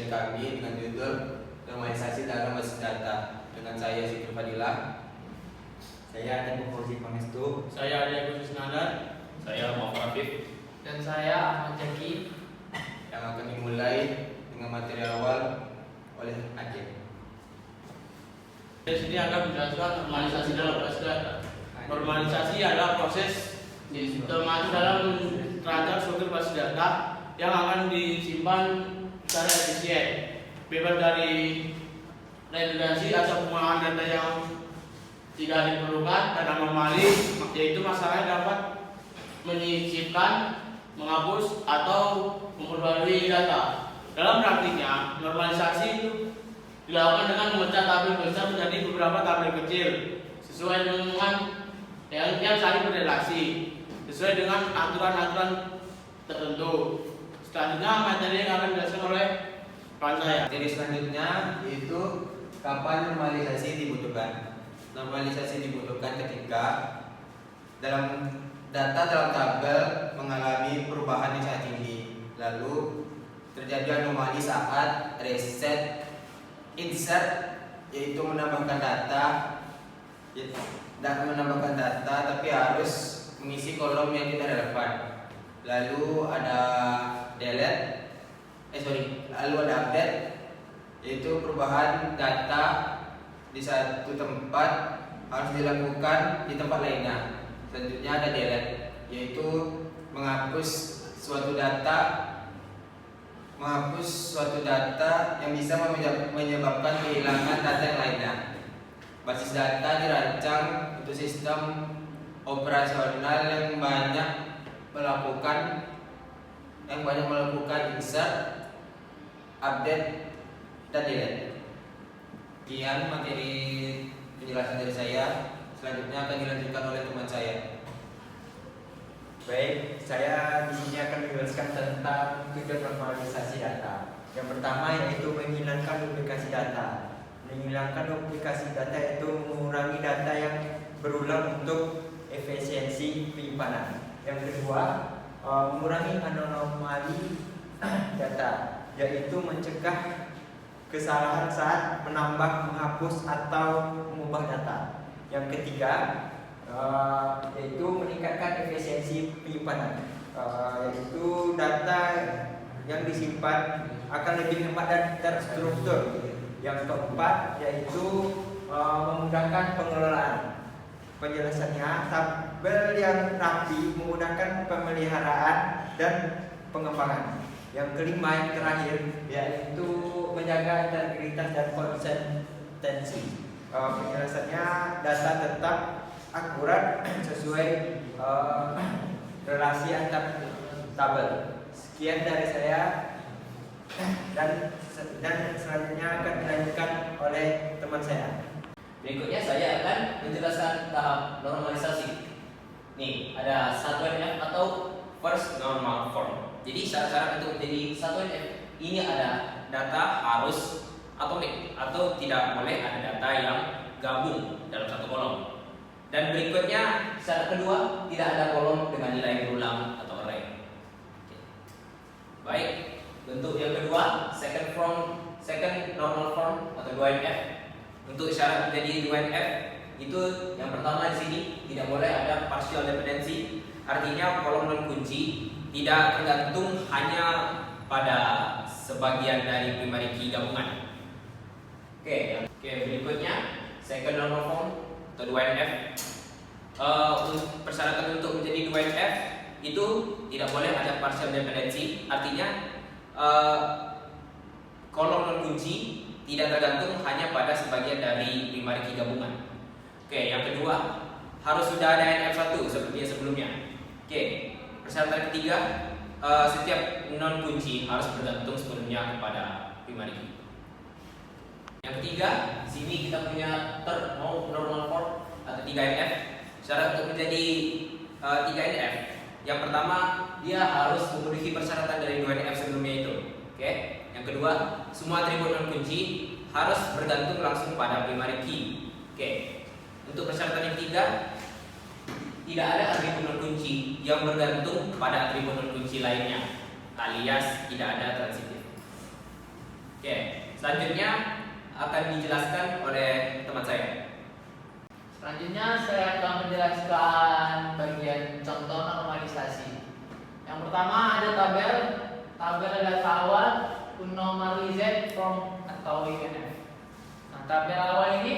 presentasi kami dengan judul normalisasi dalam basis data. Dengan saya Siti Fadilah, saya Teguh Fauzi Pangestu, saya Diego Isnandar, saya Muhammad Afif, dan saya Ahmad Jaki. yang akan dimulai dengan materi awal oleh Aceh. Di sini akan menjelaskan normalisasi dalam basis data. Normalisasi adalah proses termasuk dalam terancang struktur basis data yang akan disimpan secara efisien, bebas dari redundansi atau pengolahan data yang tidak diperlukan dan anomali, yaitu masalahnya dapat menyisipkan, menghapus atau memperbarui data. Dalam praktiknya, normalisasi itu dilakukan dengan memecah tabel besar menjadi beberapa tabel kecil sesuai dengan yang saling berrelasi sesuai dengan aturan-aturan tertentu. Selanjutnya materi yang akan dijelaskan oleh kawan saya. Materi selanjutnya yaitu kapan normalisasi dibutuhkan. Normalisasi dibutuhkan ketika dalam data dalam tabel mengalami perubahan yang sangat tinggi, lalu terjadi anomali saat reset insert, yaitu menambahkan data tapi harus mengisi kolom yang tidak relevan. Lalu ada lalu ada update, yaitu perubahan data di satu tempat harus dilakukan di tempat lainnya. Selanjutnya ada delete, yaitu menghapus suatu data yang bisa menyebabkan kehilangan data yang lainnya. Basis data dirancang untuk sistem operasional yang banyak melakukan insert, update, dan delete. Sekian materi penjelasan dari saya. Selanjutnya akan dilanjutkan oleh teman saya. Baik, saya di sini akan menjelaskan tentang tujuan normalisasi data. Yang pertama yaitu menghilangkan duplikasi data. Menghilangkan duplikasi data itu mengurangi data yang berulang untuk efisiensi penyimpanan. Yang kedua, mengurangi anomali data, yaitu mencegah kesalahan saat menambah, menghapus atau mengubah data. Yang ketiga, yaitu meningkatkan efisiensi penyimpanan, yaitu data yang disimpan akan lebih hemat dan terstruktur. Yang keempat yaitu memudahkan pengelolaan. Penjelasannya, tabel yang rapi memudahkan pemeliharaan dan pengembangan. Yang kelima, yang terakhir, yaitu menjaga integritas dan konsistensi. Penjelasannya, data tetap akurat sesuai relasi antar tabel. Sekian dari saya, dan selanjutnya akan dilanjutkan oleh teman saya. Berikutnya saya akan menjelaskan tahap normalisasi. Nih, ada 1NF atau first normal form. Jadi syarat-syarat untuk menjadi 1NF ini ada data harus atomik atau tidak boleh ada data yang gabung dalam satu kolom. Dan berikutnya syarat kedua, tidak ada kolom dengan nilai berulang atau array. Baik, bentuk yang kedua second normal form atau 2NF. Untuk syarat menjadi 2NF itu yang pertama di sini tidak boleh ada partial dependency, artinya kolom non kunci tidak tergantung hanya pada sebagian dari primary key gabungan. Oke, berikutnya second normal form atau 2NF. Persyaratan untuk menjadi 2NF itu tidak boleh ada partial dependency, artinya kolom non kunci tidak tergantung hanya pada sebagian dari primary key gabungan. Oke, yang kedua harus sudah ada NF1 seperti yang sebelumnya. Oke, persyaratan ketiga, setiap non kunci harus bergantung sepenuhnya kepada primary key. Yang ketiga, sini kita punya third normal form atau 3NF. Syarat untuk menjadi 3NF, yang pertama dia harus memenuhi persyaratan dari 2NF sebelumnya itu. Oke. Yang kedua, semua atribut non kunci harus bergantung langsung pada primary key. Oke. Untuk persyaratan yang ketiga, tidak ada atribut non kunci yang bergantung pada atribut non kunci lainnya, alias tidak ada transitif. Oke, selanjutnya akan dijelaskan oleh teman saya. Selanjutnya saya akan menjelaskan bagian contoh normalisasi. Yang pertama ada tabel data awal normalized from atau INF. Nah, tabel awal ini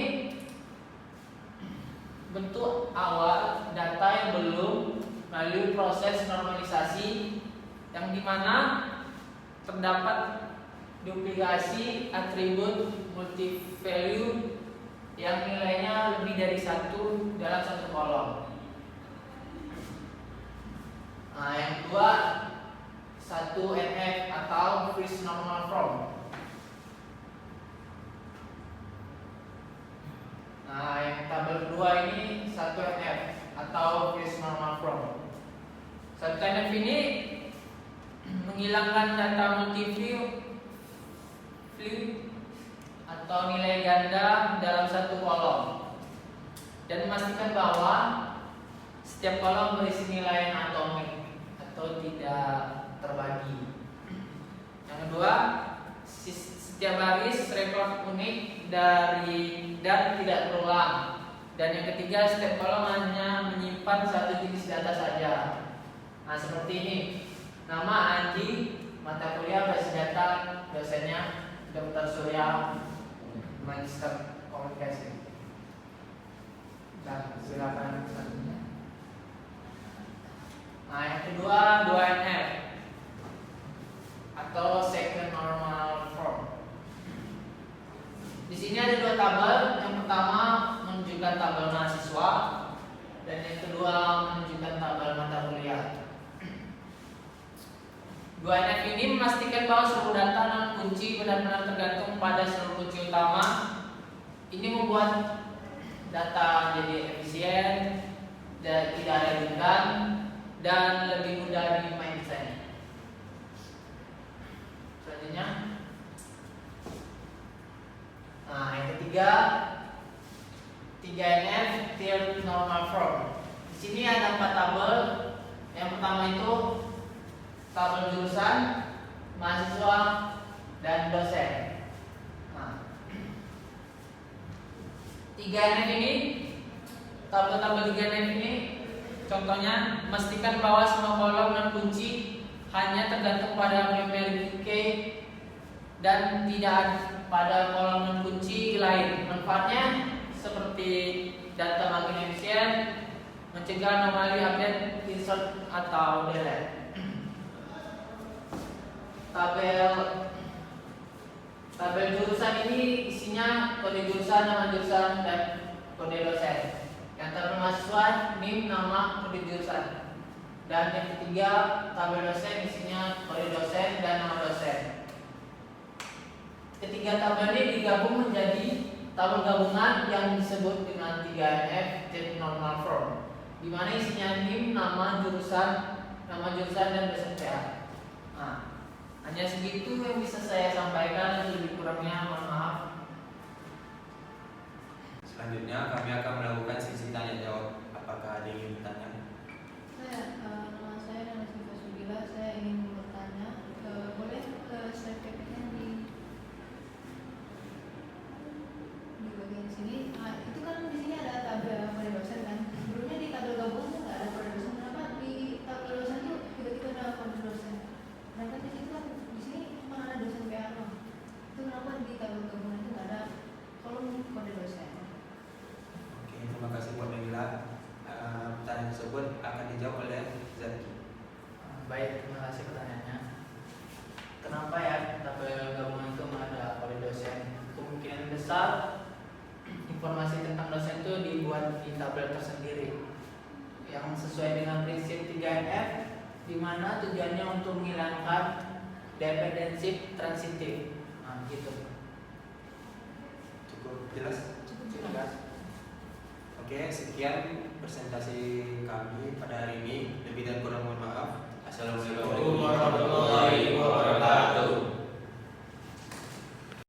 bentuk awal data yang belum melalui proses normalisasi, yang dimana terdapat duplikasi atribut multi value yang nilainya lebih dari satu dalam satu kolom. Nah, yang kedua 1NF atau freeze normal form. Nah, yang tabel kedua ini 1NF atau freeze normal form. 1NF ini menghilangkan data multi-view atau nilai ganda dalam satu kolom dan memastikan bahwa setiap kolom berisi nilai yang atomik atau tidak terbagi. Yang kedua, setiap baris rekord unik dan tidak berulang. Dan yang ketiga, setiap kolom hanya menyimpan satu jenis data saja. Nah, seperti ini. Nama Andi, mata kuliah basis data, dosennya Dr. Surya, Magister Komunikasi. Dan silakan selanjutnya. Nah, yang kedua 2NF atau second normal form. Di sini ada dua tabel. Yang pertama menunjukkan tabel mahasiswa dan yang kedua menunjukkan tabel mata kuliah. 2NF ini memastikan bahwa seluruh data non kunci benar-benar tergantung pada seluruh kunci utama. Ini membuat data jadi efisien dan tidak redundan dan lebih mudah dimainkan. Selanjutnya, nah yang ketiga 3NF third normal form. Di sini ada 4 tabel. Yang pertama itu tabel jurusan, mahasiswa, dan dosen. Nah, 3NF ini, tabel-tabel 3NF ini contohnya memastikan bahwa semua kolom non kunci hanya tergantung pada primary key dan tidak pada kolom non kunci lain. Manfaatnya seperti data makin efisien, mencegah anomali update, insert atau delete. Tabel jurusan ini isinya kode jurusan, nama jurusan, dan kode dosen. Yang tabel mahasiswa, NIM, nama, kode jurusan. Dan yang ketiga, tabel dosen isinya kode dosen dan nama dosen. Ketiga tabel ini digabung menjadi tabel gabungan yang disebut dengan 3NF third normal form, di mana isinya NIM, nama jurusan, dan dosen PA. Nah, hanya segitu yang bisa saya sampaikan, lebih kurangnya mohon maaf. Selanjutnya kami akan melakukan sesi tanya jawab. Apakah ada yang ingin bertanya? Nama saya Nasifa Subila. Saya ingin bertanya, boleh slide PPT-nya di bagian sini. Nah, itu kan di sini ada tabel kode dosen kan. Sebelumnya di tabel gabungan tuh nggak ada kode dosen. Kenapa di tabel dosen tuh tiba-tiba ada kode dosen? Kenapa di situ kan di sini cuma ada dosen PA doang. Itu kenapa di tabel gabungan itu nggak ada kolom kode dosen? Oke, terima kasih buat Nabila. Pertanyaan tersebut akan dijawab oleh Zaki. Baik, terima kasih pertanyaannya. Kenapa ya tabel gabungan itu ada kode dosen? Kemungkinan besar informasi tentang dosen itu dibuat di tabel tersendiri yang sesuai dengan prinsip 3NF, di mana tujuannya untuk menghilangkan dependensi transitif. Nah, gitu. Cukup jelas? Cukup jelas. Oke, sekian presentasi kami pada hari ini. Lebih dan kurang mohon maaf. Assalamualaikum.